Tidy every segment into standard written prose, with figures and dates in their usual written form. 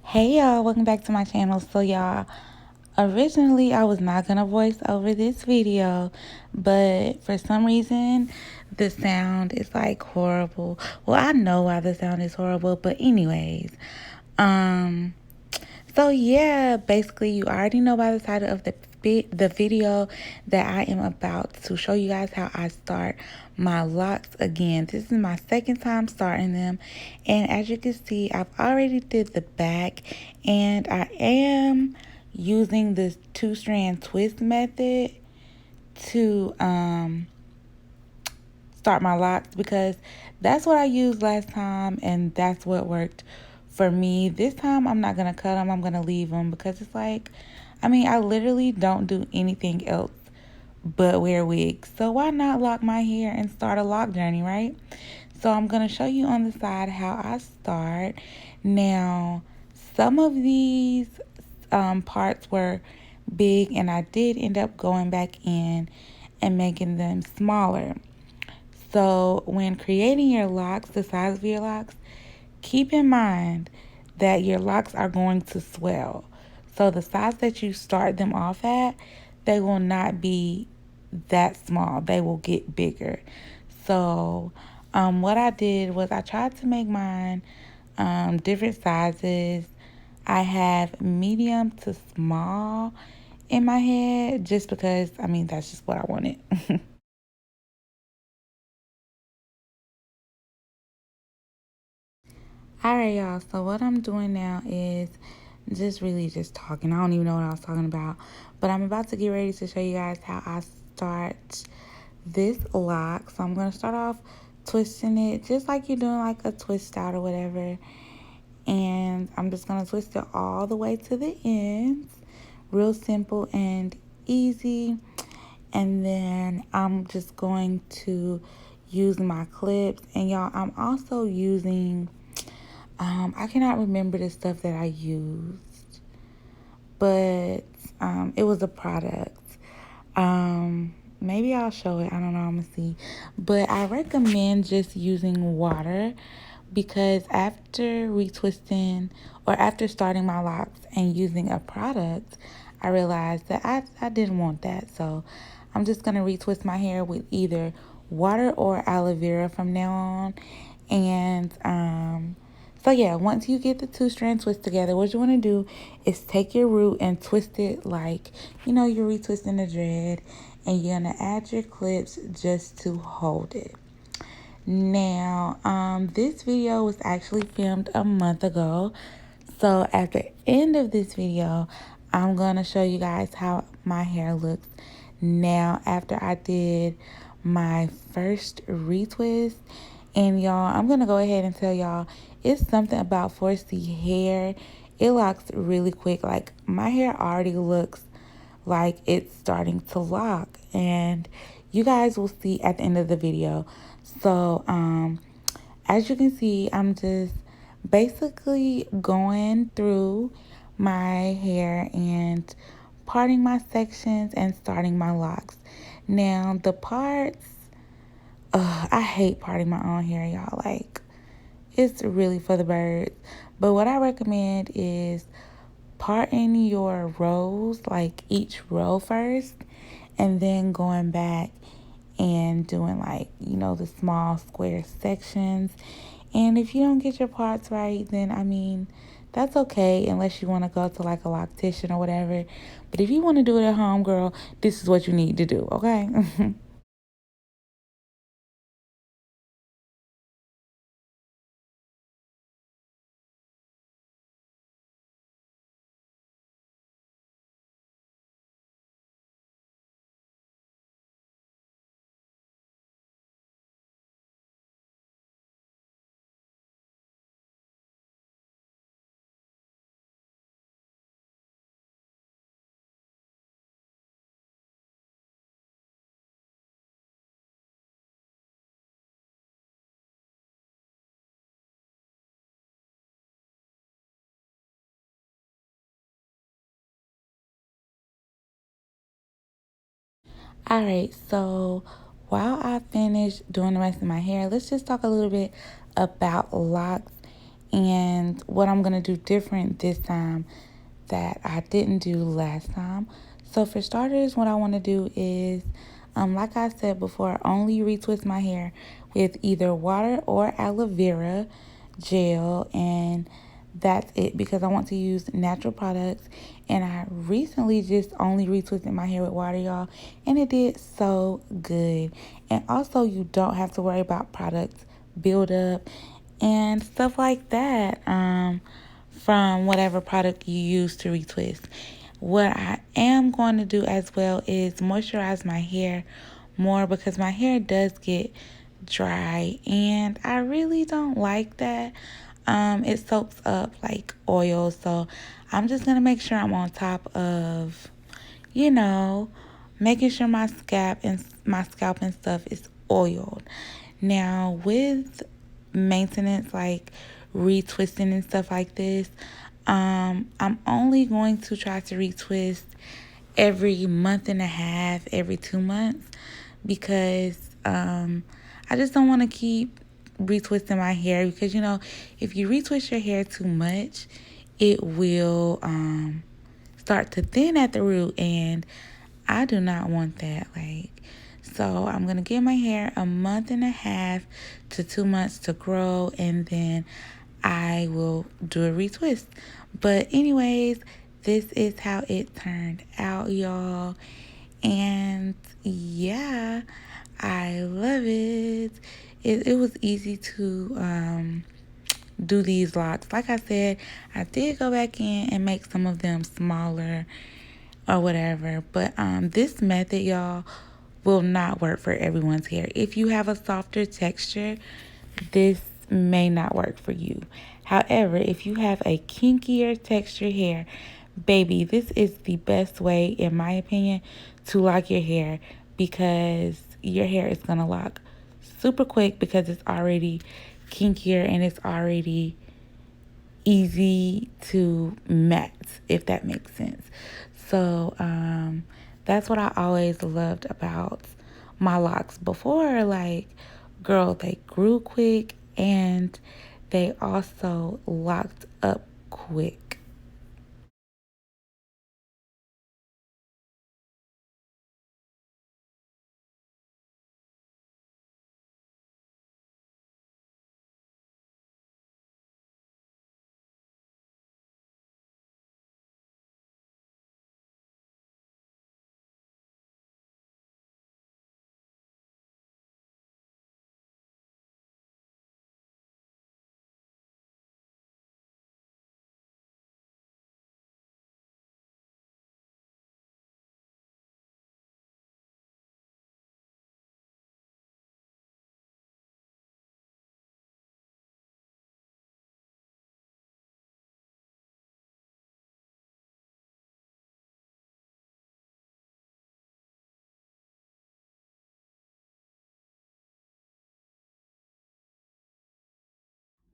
Hey y'all, welcome back to my channel. So y'all, originally I was not gonna voice over this video, but for some reason the sound is like horrible. Well, I know why the sound is horrible, but anyways, um so yeah, basically you already know by the title of the video that I am about to show you guys how I start my locks again. This is my second time starting them, and as you can see, I've already did the back, and I am using this 2-strand twist method to start my locks because that's what I used last time and that's what worked for me. This time I'm not going to cut them. I'm going to leave them because it's like, I literally don't do anything else but wear wigs. So why not lock my hair and start a lock journey, right? So I'm going to show you on the side how I start. Now, some of these parts were big and I did end up going back in and making them smaller. So when creating your locks, the size of your locks, keep in mind that your locks are going to swell. So the size that you start them off at, they will not be that small. They will get bigger. So what I did was I tried to make mine different sizes. I have medium to small in my head just because, that's just what I wanted. Alright, y'all, so what I'm doing now is just talking. I don't even know what I was talking about, but I'm about to get ready to show you guys how I start this lock. So I'm going to start off twisting it just like you're doing like a twist out or whatever, and I'm just going to twist it all the way to the ends. Real simple and easy. And then I'm just going to use my clips, and y'all, I'm also using I cannot remember the stuff that I used, but it was a product. Maybe I'll show it. I don't know. I'm gonna see. But I recommend just using water because after retwisting or after starting my locks and using a product, I realized that I didn't want that. So I'm just gonna retwist my hair with either water or aloe vera from now on. And so yeah, once you get the 2-strand twist together, what you want to do is take your root and twist it like, you're retwisting the dread, and you're going to add your clips just to hold it. Now, this video was actually filmed a month ago. So at the end of this video, I'm going to show you guys how my hair looks now after I did my first retwist. And y'all, I'm going to go ahead and tell y'all, it's something about 4C hair. It locks really quick. Like, my hair already looks like it's starting to lock. And you guys will see at the end of the video. So, as you can see, I'm just basically going through my hair and parting my sections and starting my locks. Now, the parts, I hate parting my own hair, y'all. Like, it's really for the birds. But what I recommend is parting your rows, like each row first, and then going back and doing like, the small square sections. And if you don't get your parts right, then that's okay unless you want to go to like a loctician or whatever. But if you want to do it at home, girl, this is what you need to do, okay? All right, so while I finish doing the rest of my hair, let's just talk a little bit about locks and what I'm going to do different this time that I didn't do last time. So for starters, what I want to do is, like I said before, only retwist my hair with either water or aloe vera gel, and that's it, because I want to use natural products. And I recently just only retwisted my hair with water, y'all, and it did so good. And also, you don't have to worry about products buildup and stuff like that, from whatever product you use to retwist. What I am going to do as well is moisturize my hair more, because my hair does get dry and I really don't like that. It soaks up like oil, so I'm just gonna make sure I'm on top of, you know, making sure my scalp and stuff is oiled. Now, with maintenance, like retwisting and stuff like this, I'm only going to try to retwist every month and a half, every 2 months, because I just don't want to keep retwisting my hair, because if you retwist your hair too much, it will start to thin at the root, and I do not want that. So I'm gonna give my hair a month and a half to 2 months to grow, and then I will do a retwist. But anyways, this is how it turned out, y'all. And yeah, I love it. It was easy to do these locks. Like I said, I did go back in and make some of them smaller or whatever. But this method, y'all, will not work for everyone's hair. If you have a softer texture, this may not work for you. However, if you have a kinkier texture hair, baby, this is the best way, in my opinion, to lock your hair, because your hair is going to lock super quick, because it's already kinkier and it's already easy to mat, if that makes sense. So that's what I always loved about my locks before. Like, girl, they grew quick and they also locked up quick.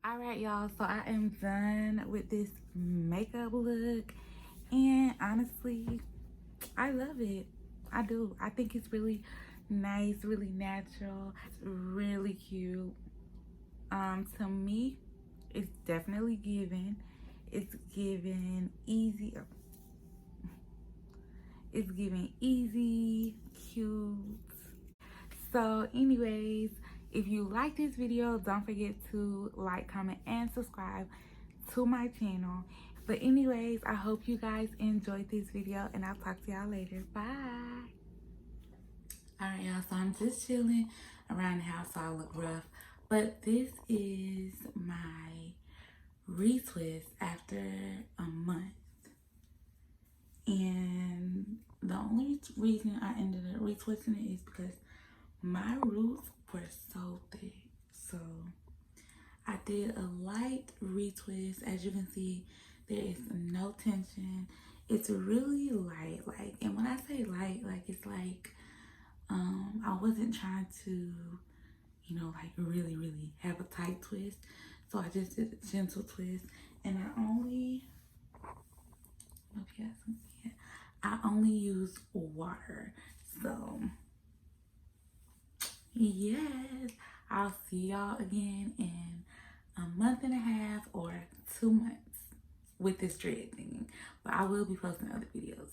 All right, y'all. So I am done with this makeup look. And honestly, I love it. I do. I think it's really nice, really natural. It's really cute. To me, it's definitely given. It's given easy. It's given easy, cute. So, anyways, if you like this video, don't forget to like, comment, and subscribe to my channel. But anyways, I hope you guys enjoyed this video, and I'll talk to y'all later. Bye. Alright, y'all, so I'm just chilling around the house, so I look rough. But this is my retwist after a month. And the only reason I ended up retwisting it is because my roots were so thick. So I did a light retwist. As you can see, there is no tension. It's really light, and when I say light, it's like I wasn't trying to, really, really have a tight twist. So I just did a gentle twist, and I only use water. So yes, I'll see y'all again in a month and a half or 2 months with this dread thing, but I will be posting other videos.